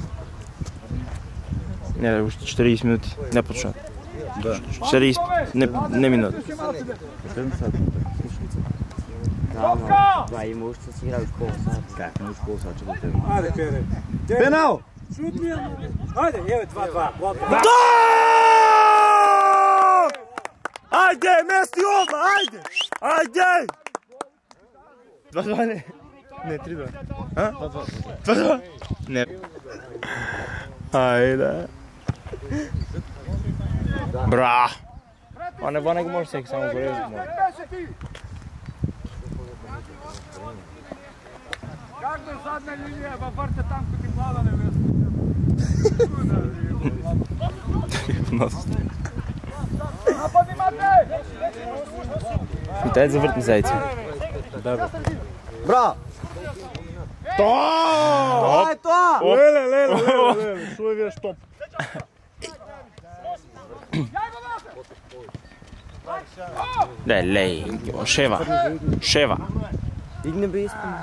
Не, още 40 минути. Не почнат. Да. 40... Не минути. Да, има още си играл в школа. Как не в школа сега, че до тебе? Айде, Пере. Пенал! Айде, еве 2-2. Да! Ajde, mesti odmah, ajde! Ajde! 2-2 ne? Ne, 3-2. A? 2-2? Ne. Ajde. Bra! Pa ne nego može seki, samo gorezit može. Как до задна линия, във върта там, като ти плава не весно. Напади, Матей! И дай завъртни зайци. Браво! Това е това! Леле, шуевия штоп. Лелей, шева. Дигне бе изпълни.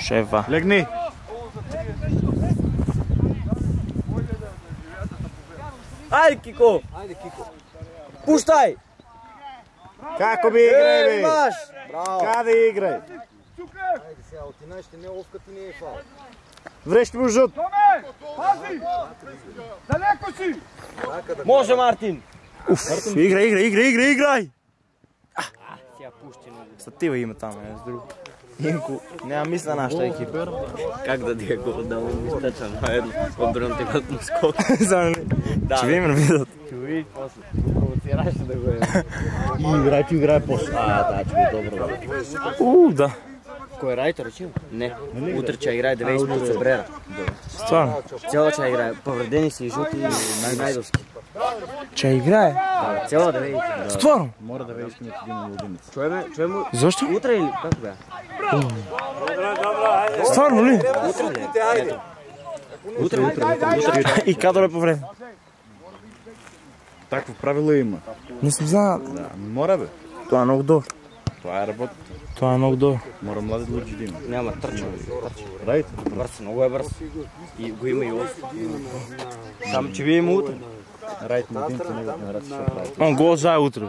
Шева. Легни. Айде, Кико! Пущай! Како би играй, бе? Имаш! Браво! Каде играй? Айде сега, отинай, ще не ловката не е фал. Врещи му жут. Томе! Пази! Далеко си! Може, Мартин! Играй! Сега пущи на Статива има там, с друго. Инко, няма мисля нашата екипа. как да дига гол, да му изтеча на едно. Отбраната като му скок. Ще видим на видеото. Ще видиш после. Провоцираше да го е. И играй после. Да, че е добро. Да. Кой е Райтер, че? Не. Утре че играе 90 за Брера. Стварно. Цяла че играе. Повредени си и жути и Найдовски. Че играе? Цяла 90. Стварно. Мора да видиш от един лудинец. Чуе му. Защо? Утре или как бе? Стварно ли? Утре. И кадър е по време. Такво правило има. Не съм знал. Да, мора бе. Това е много добро. Това е работа. Това е много добро. Мора млади луджи да има. Няма тръча. Райт. Бърз, много е бърз. И го има и ост. Само че вие има утре. Райт на един неговата генерация ще прави. Он гол зае утре.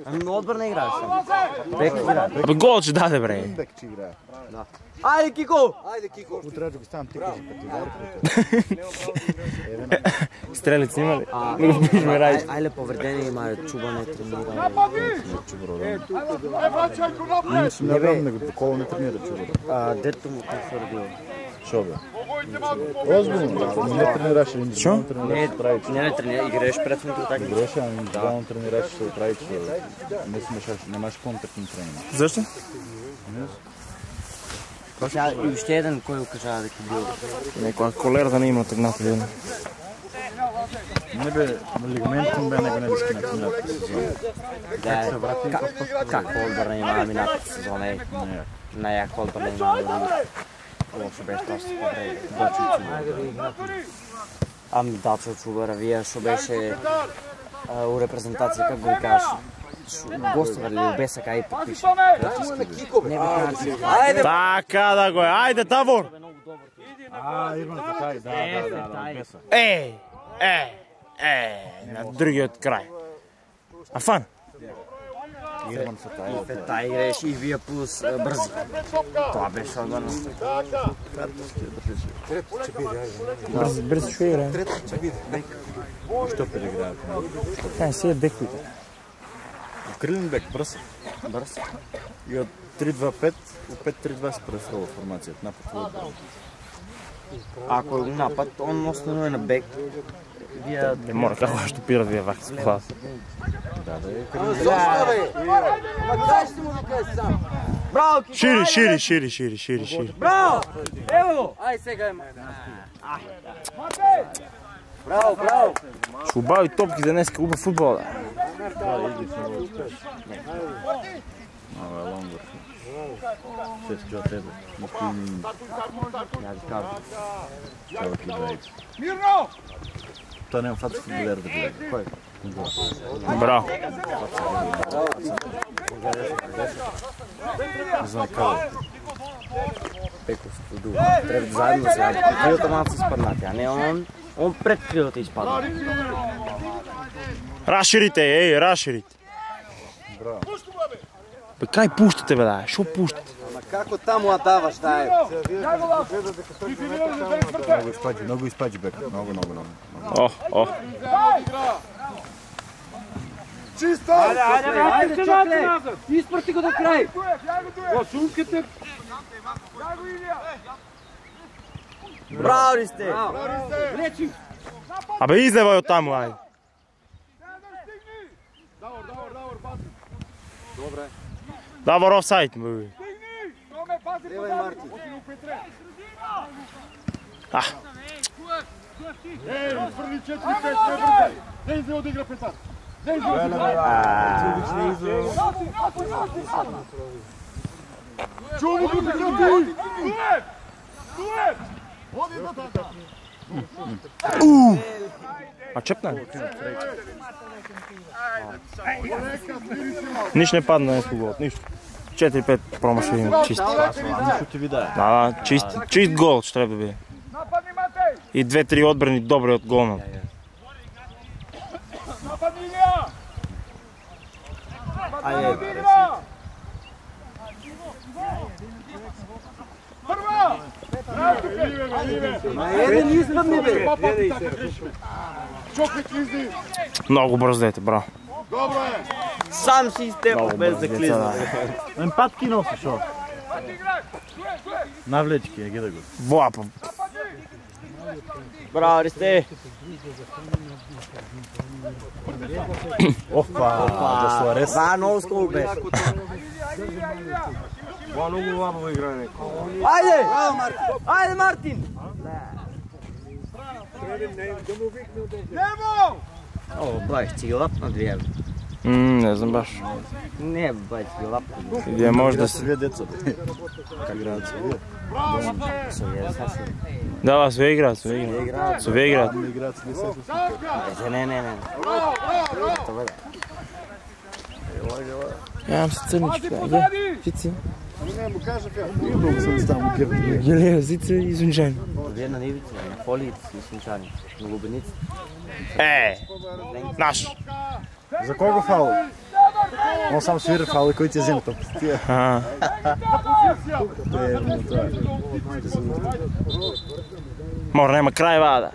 Ами много отбърна играеш. Бек играе. Бе гол че даде, бре. Бек, че играе. Айде, Кико! Айде, Кико. Утре да го ставам тика за категорията. Стрелец има ли? Не го пишме райт. Айде, повредение има, чуба не тренира. Не бе. Не го такова не тренира чува. Дето му конфордил. Шо бе? Озбилно, не тренираш един Шо? Не тренира, играеш пред него така. Играеш, ами индивидуално тренираш, ще го прави, че не смешаш, нямаш контактни тренинги. Защо? Сега и още един, кой го кажа да ти бил. Некоя колерата не има тъгната видно. Не бе, лигаментът бе него не диски на миналата сезон. Как отбърна има миналата сезон? На як отбърна има. Лошо беше това ще се побреди. Дачо Чубър. Ами Дачо Чубър, вие шо беше у репрезентация, как го и кажеш. Гостове ли обеса кай подпише. Не бе кажеш. Айде! Така да го е, айде Тавор! Ирман така, да, беса. На другият край. Афан! Ирман Фатай. И Фетай играеш и вие плюс бързи. Това беше отбърна. Бързи ще играе. Що переиграят? Кай си е бековите. Крилен бек, бърз. Бърз. И от 3-2-5, от 5-3-2 се пресрува формацията. Напад отбор. Ако е напад, он основно е на бек. Вие... Не мора kako što pira dvije vaki s klasa. Защо, бе? Ма дай ще му да кажеш сам. Браво, Кико! Шири. Браво! Ево го! Ай сега е. Браво! Ще обави топки за днеска убав футбола. Да, иди в много успеш. Много е лонгър. Се чува тебе. Я ви кажа. Чава ти да иди. Мирно! Той няма фата футболер да бъде. Кой? Браво. Не знае кава. Пеков дух. Трябва да заедно да се крилата малко се спаднати, а не он пред крилата изпадна. Раширите, раширите. Бе, кай пущате, бе, да? Шо пущате? Ама как оттам му даваш, дай? Много изпади бек. Много. Чисто! Айде, чакай! Изпрати го до край! О, сумките! Браво ли сте! Речи! Абе излевай оттам, айде. Давор, пази! Добре. Давор офсайд, бе. Томе, пази позади! Ей, изпърни 4-5, не бързай! Не изле отигра Петър! Не изле отигра! Чува го да ти! Дует! Води до тата! А чепна? Нищо не падна на футболът, нищо. 4-5 промаши чисти. Нищо ти видае. Да, чист гол ще трябва да биде. И 2-3 отбрани добри от голна. Айде! Първа! Айде, не изпадни, бе! Чокът изли! Много бързо дете, браво. Добро е! Сам си изтепа без да клизна. Емпатки носи, шо? Навлечки, гледай го. Влапа. Браво ли сте! Опа, да Суарес. Това много скоро беше. Това много лабаво игране. Айде! Айде, Мартин! Немо! О, бай, ще ги лапна две. Не знам баш. Не, бай, ще ги лапна. Идея може да Се си... вие деца. Как играят се вие? Да, све играят. Све играят. Не играят се деца. Не. Нямам се църничка. Фици. Не, му кажа пя. Много съм ставам герб. Гелея, зица и зунжани. Вие на нивите, на фолиите си сунчани, на лубениците. Наш. За кого фаул? Он сам свира фаули, кой ти е взема топстия. Може няма край, вада.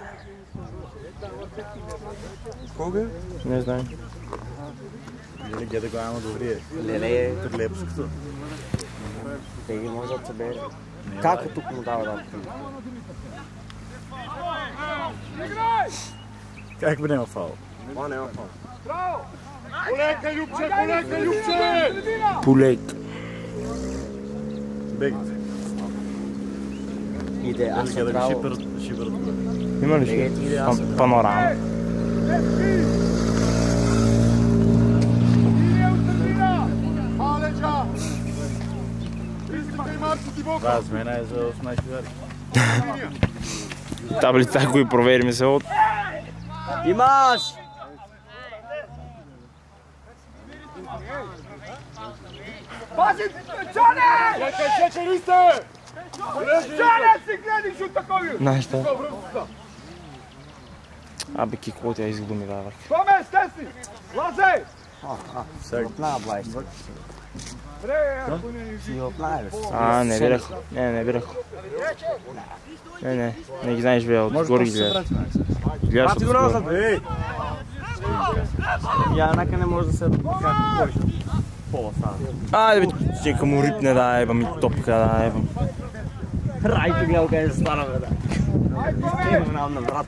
Кога? Не знам. Гледай го, ама добре. Леле, Тук лепското. те ги може да се бере. Како тук му дава да Как би няма фаул? Това няма фаул. Полека, Любче! Пулейк. Бегите. Иде, аз съм Гледай го, право. шибърт. Има ли ще? Панорама. Малеча! Искате и Марци ти бока! Да, смена е за 18 верки. Таблица, кои проверим се от... Имаш! Пази! Чане! Чечери сте! Чане си гледиш от такови! Знаеш šta? Абе, какво тя изглуми давах. Томе, стесни! Лазе! Оплава, блайш. Си оплаваш. Не бирах. Не бирах. Не ги знаеш бе, отгоре ги гледаш. Гледаш отгоре. Я нака не може да се как пола става. Айде бе, чека му рипне да ебам и топка да ебам. Райко гледал къде се стана, бе, да. Имам нам на врат.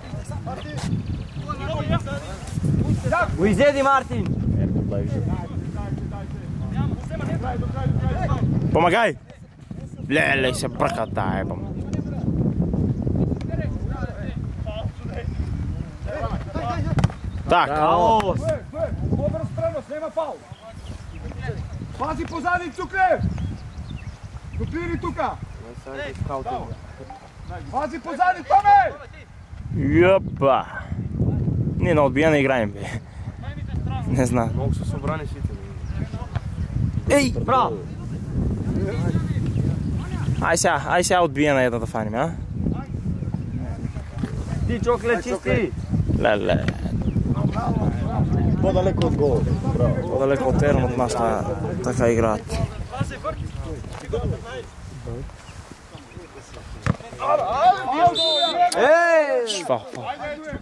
Го изеди, Мартин! Помагай! Леле, се бръка да ебам. Так. Браво! Добра спремност, нема фаул! Пази позади, Цукле! Допири тука! Пази позади, Томе! Йопа! Ние на отбия играем, бе. Не знам. Много са събрани сите. Ей! Браво! Ай сега отбия на една да фаним, а? Ти, Чокле, чисти! Леле. По-далеко от гола. Браво. По-далеко от терен от нас така играят.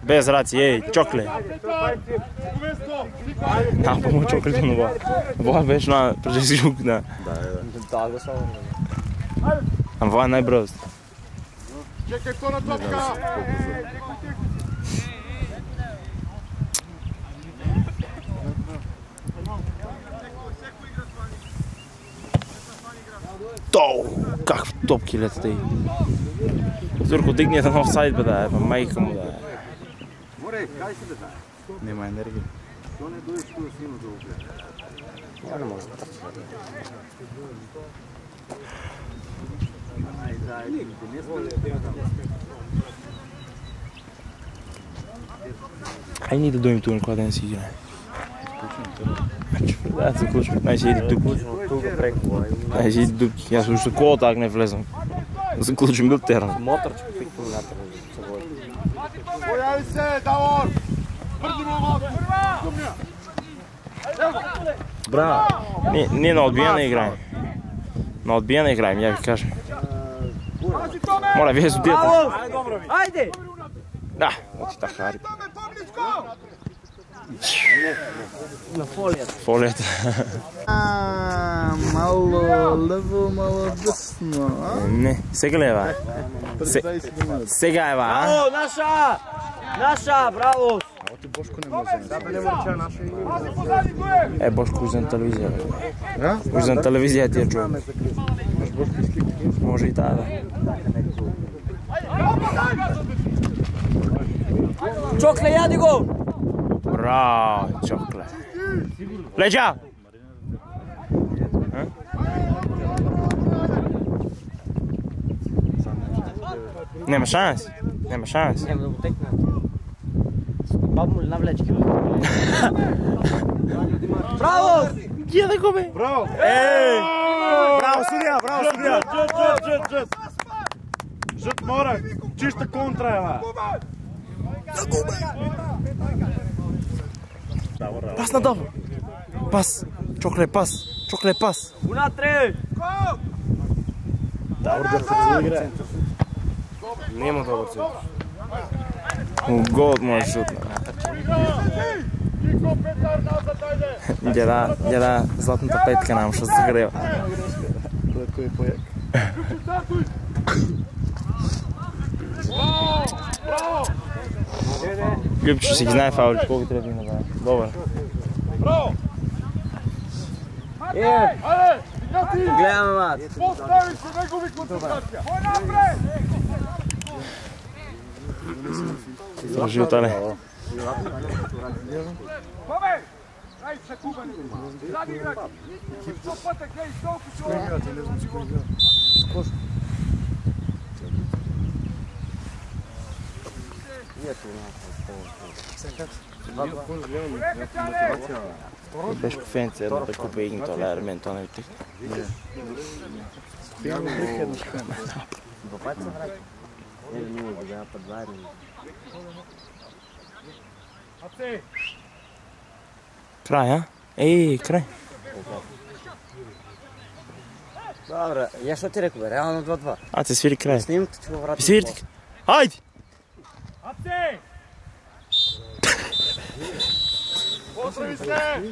Bez raci, ej, čokle. A, pa mu čokle to novo. Ovo već na prežesi žuk, da. Ovo je najbrz. Čekaj to na topka! Kakve topki lete. Zurko, digni jedan offside pa da je, pa majka mu da je. Nema energije. Ja ne mogu trčati. Aj nije da dojem tu kada ne si igra. Da, se kuću. Aj si idi dupki. Aj si idi dupki. Ja sam ušto ko tak ne vlezam. За клучим бил терен. Моторчик пикнул на терен. Появи се, Давор! Бързи му Браво! Ние на отбijане играем. На отбijане играем, я ви кажа. Моля, вие се отбijате. Айде! Да, оти та хари. На фолията. Фолията. Malo levo, malo desno, a? Не, сега ли е ва? Сега е ва, а? Браво, наша! Наша, браво! Е, Бошко, уж на телевизия. Уж на телевизия ти я чуем. Може и тая, да. Чокле, яди го! Браво, Чокле. Леđa! Nema šansi. Nema šansi. Няма да го текна. Баб му ли навлече? Браво! Gdje da gube? Bravo! Ej! Bravo sudija, bravo sudija! Žet mora, čista kontra je va. Pas na dobro! Pas! Čokle pas! Čokle pas! Unatre! Nema dobar centar. U god možeš šutno. Djeda zlatната петка нам ще загрева. Кой е пояк? Ljubčić si ги знае фаули, колко трябва да има направи. Добър. Гледаме мат. Постави се, не губи концентрация! Държи отале. Бабе! Дай се кубани! Зади играч! Сто пътя гледай, толкова човека! Беше кофенце едно да купа един толер, мен то не ви тих. Бапат се врати. Не ли нула, да път два или... Край, а? Ей, край. Добре, я що ти реку бе, реално 2-2. А, те свири край. Снимка, че го врати. Свирите. Хайде! Поздрави се!